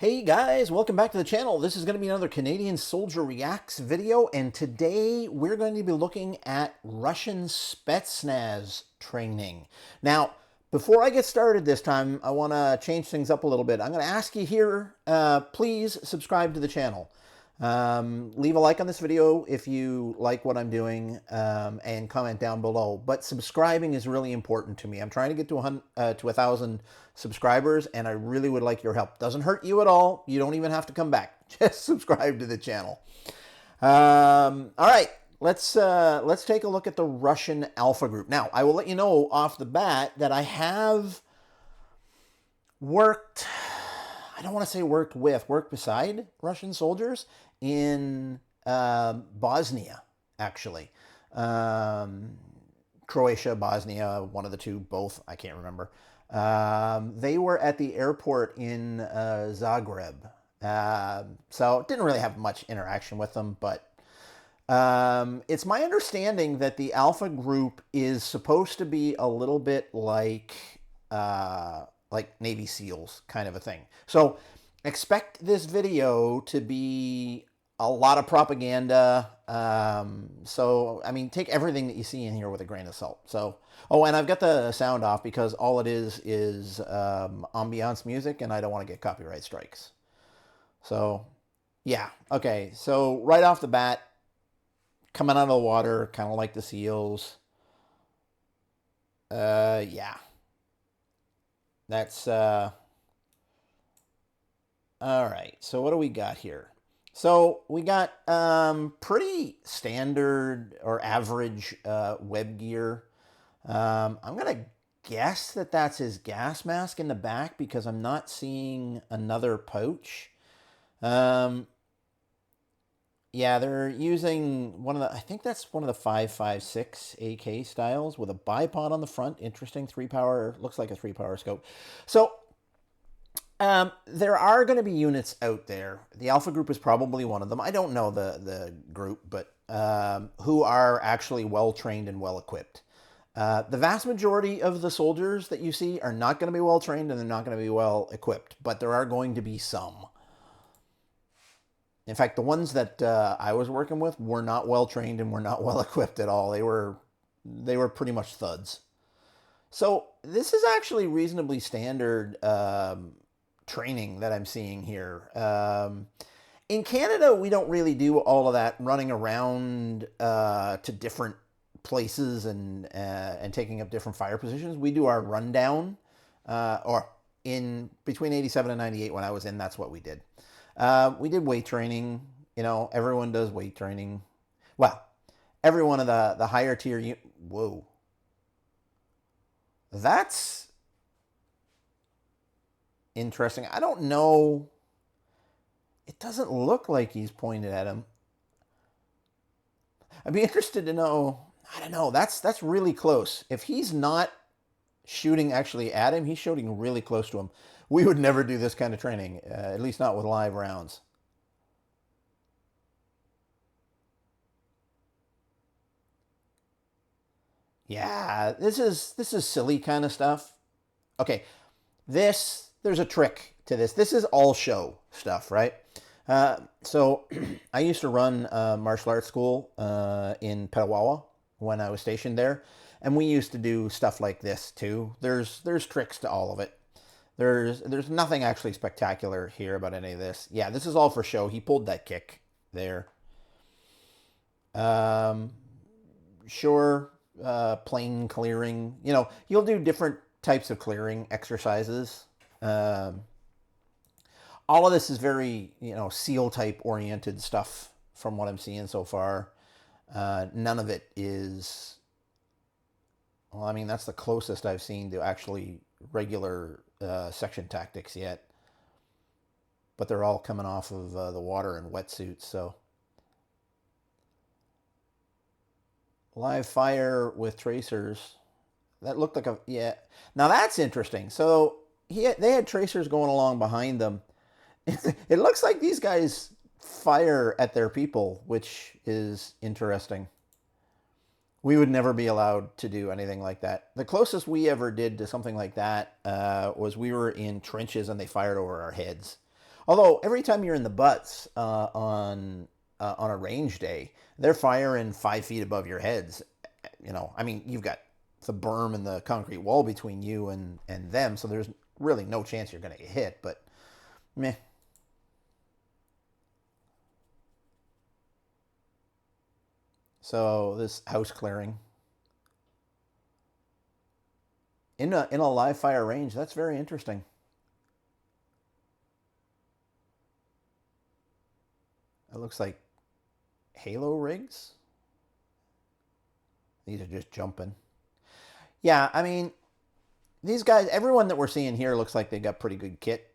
Hey guys, welcome back to the channel. This is going to be another Canadian Soldier Reacts video, and today we're going to be looking at Russian Spetsnaz training. Now, before I get started this time, I want to change things up a little bit. I'm going to ask you here, please subscribe to the channel. Leave a like on this video if you like what I'm doing, and comment down below. But subscribing is really important to me. I'm trying to get to 1,000 subscribers, and I really would like your help. Doesn't hurt you at all. You don't even have to come back. Just subscribe to the channel. All right, let's take a look at the Russian Alpha Group. Now, I will let you know off the bat that I have worked. I don't want to say worked beside Russian soldiers in Bosnia, actually. Croatia, Bosnia, one of the two, both, I can't remember. They were at the airport in Zagreb. So didn't really have much interaction with them, but it's my understanding that the Alpha Group is supposed to be a little bit like Navy SEALs kind of a thing. So expect this video to be a lot of propaganda. So, I mean, take everything that you see in here with a grain of salt. So, oh, and I've got the sound off because all it is ambiance music, and I don't want to get copyright strikes. So, yeah. Okay, so right off the bat, coming out of the water, kind of like the SEALs. Yeah. That's, all right, so what do we got here? So we got pretty standard or average web gear. I'm going to guess that that's his gas mask in the back because I'm not seeing another pouch. Yeah, they're using one of the, I think that's one of the 5.56 AK styles with a bipod on the front. Interesting, 3-power, looks like a 3-power scope. So there are going to be units out there. The Alpha Group is probably one of them. I don't know the group, but who are actually well-trained and well-equipped. The vast majority of the soldiers that you see are not going to be well-trained and they're not going to be well-equipped, but there are going to be some. In fact, the ones that I was working with were not well-trained and were not well-equipped at all. They were pretty much thuds. So this is actually reasonably standard training that I'm seeing here. In Canada, we don't really do all of that running around to different places and taking up different fire positions. We do our rundown, or in between 87 and 98 when I was in, that's what we did. We did weight training. You know, everyone does weight training. Well, every one of the higher tier. Whoa. That's interesting. I don't know. It doesn't look like he's pointed at him. I'd be interested to know. I don't know. That's really close. If he's not shooting actually at him, he's shooting really close to him. We would never do this kind of training, at least not with live rounds. Yeah, this is silly kind of stuff. Okay, there's a trick to this. This is all show stuff, right? So I used to run a martial arts school in Petawawa when I was stationed there, and we used to do stuff like this too. There's tricks to all of it. There's nothing actually spectacular here about any of this. Yeah, this is all for show. He pulled that kick there. Sure, plane clearing. You know, you'll do different types of clearing exercises. All of this is very, you know, SEAL type oriented stuff from what I'm seeing so far. None of it is, well, I mean, that's the closest I've seen to actually regular section tactics yet. But they're all coming off of the water in wetsuits, so. Live fire with tracers. That looked like a, yeah. Now that's interesting. So they had tracers going along behind them. It looks like these guys fire at their people, which is interesting. We would never be allowed to do anything like that. The closest we ever did to something like that was we were in trenches and they fired over our heads. Although every time you're in the butts on a range day, they're firing 5 feet above your heads. You know, I mean, you've got the berm and the concrete wall between you and them, so there's really no chance you're going to get hit. But meh. So this house clearing in a live fire range, that's very interesting. It looks like halo rigs. These are just jumping. Yeah, I mean, these guys, everyone that we're seeing here looks like they got pretty good kit.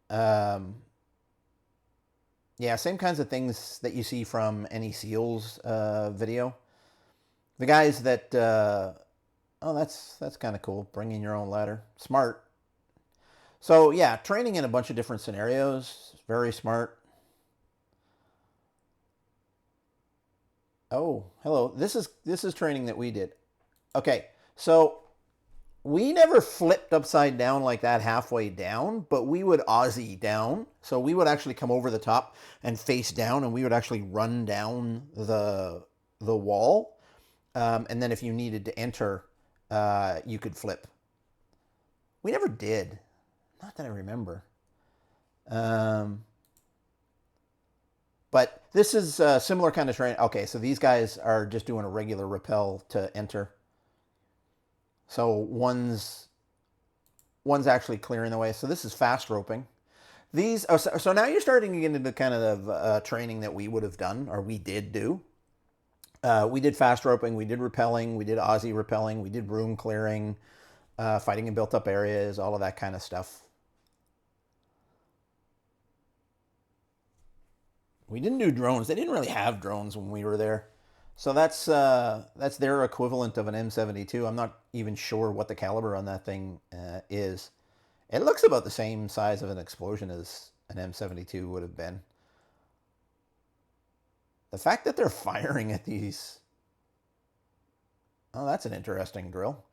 Um, yeah, same kinds of things that you see from any SEALs video. The guys that, oh, that's kind of cool. Bringing your own ladder, smart. So yeah, training in a bunch of different scenarios, very smart. Oh, hello. This is training that we did. Okay, so we never flipped upside down like that halfway down, but we would Aussie down. So we would actually come over the top and face down, and we would actually run down the wall. And then if you needed to enter, you could flip. We never did. Not that I remember. But this is a similar kind of training. Okay, so these guys are just doing a regular rappel to enter. So one's actually clearing the way. So this is fast roping. These so now you're starting to get into kind of training that we would have done, or we did do. We did fast roping, we did rappelling, we did Aussie rappelling, we did room clearing, fighting in built up areas, all of that kind of stuff. We didn't do drones. They didn't really have drones when we were there. So that's their equivalent of an M72. I'm not even sure what the caliber on that thing is. It looks about the same size of an explosion as an M72 would have been. The fact that they're firing at these... Oh, that's an interesting drill.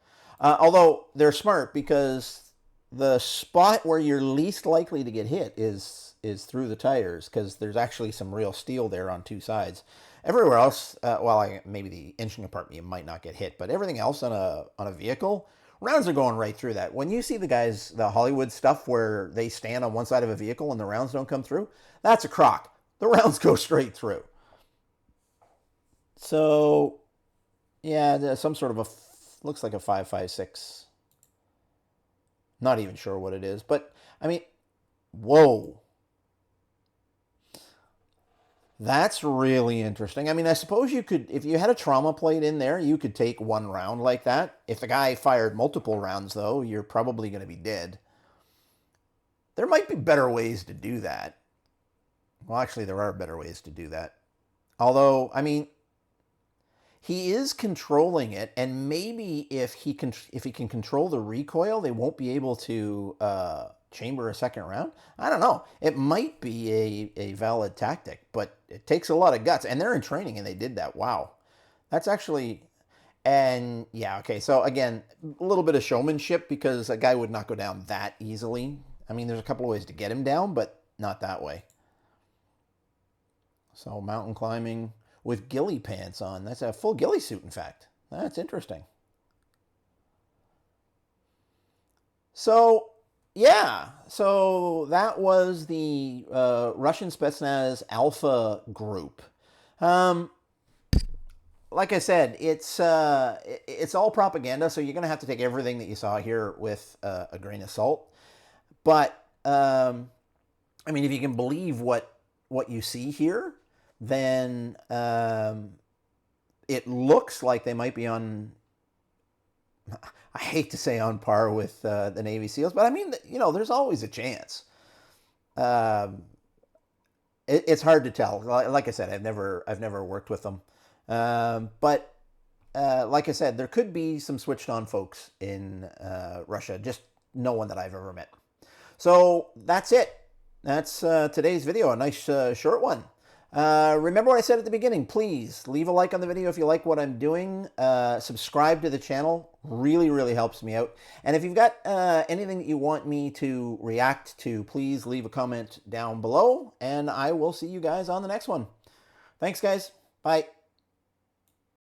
Although they're smart, because the spot where you're least likely to get hit is through the tires, because there's actually some real steel there on two sides. Everywhere else, well, maybe the engine compartment you might not get hit, but everything else on a vehicle, rounds are going right through that. When you see the Hollywood stuff where they stand on one side of a vehicle and the rounds don't come through, that's a crock. The rounds go straight through. So, yeah, some sort of looks like a 5.56. Not even sure what it is, but I mean, whoa. That's really interesting. I mean, I suppose you could, if you had a trauma plate in there, you could take one round like that. If the guy fired multiple rounds, though, you're probably going to be dead. There might be better ways to do that. Well, actually, there are better ways to do that. Although, I mean, he is controlling it, and maybe if he can control the recoil, they won't be able to chamber a second round. I don't know. It might be a valid tactic, but it takes a lot of guts, and they're in training, and they did that. Wow, that's actually, and yeah, okay. So again, a little bit of showmanship, because a guy would not go down that easily. I mean, there's a couple of ways to get him down, but not that way. So mountain climbing with ghillie pants on. That's a full ghillie suit, in fact. That's interesting. So, yeah. So that was the Russian Spetsnaz Alpha group. Like I said, it's all propaganda, so you're going to have to take everything that you saw here with a grain of salt. But, I mean, if you can believe what you see here, then it looks like they might be on, I hate to say on par with the Navy SEALs, but I mean, you know, there's always a chance. It's hard to tell. Like I said, I've never worked with them. But like I said, there could be some switched on folks in Russia, just no one that I've ever met. So that's it. That's today's video, a nice short one. Remember what I said at the beginning. Please leave a like on the video if you like what I'm doing. Subscribe to the channel. Really, really helps me out. And if you've got anything that you want me to react to, please leave a comment down below. And I will see you guys on the next one. Thanks, guys. Bye.